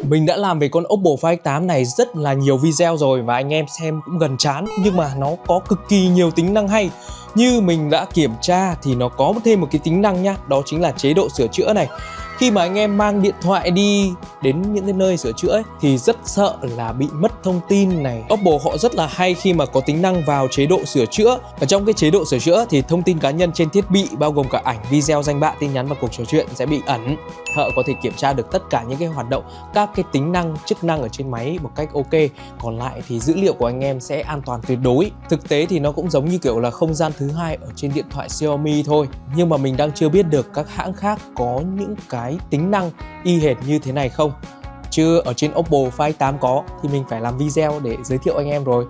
Mình đã làm về con Oppo Find X8 này rất là nhiều video rồi và anh em xem cũng gần chán, nhưng mà nó có cực kỳ nhiều tính năng hay. Như mình đã kiểm tra thì nó có thêm một cái tính năng nhá, đó chính là chế độ sửa chữa này. Khi mà anh em mang điện thoại đi đến những cái nơi sửa chữa ấy, thì rất sợ là bị mất thông tin này. Oppo họ rất là hay khi mà có tính năng vào chế độ sửa chữa. Và trong cái chế độ sửa chữa thì thông tin cá nhân trên thiết bị bao gồm cả ảnh, video, danh bạ, tin nhắn và cuộc trò chuyện sẽ bị ẩn. Thợ có thể kiểm tra được tất cả những cái hoạt động, các cái tính năng, chức năng ở trên máy một cách ok. Còn lại thì dữ liệu của anh em sẽ an toàn tuyệt đối. Thực tế thì nó cũng giống như kiểu là không gian thứ hai ở trên điện thoại Xiaomi thôi. Nhưng mà mình đang chưa biết được các hãng khác có những cái tính năng y hệt như thế này không. Chứ ở trên Oppo Find X8 có thì mình phải làm video để giới thiệu anh em rồi.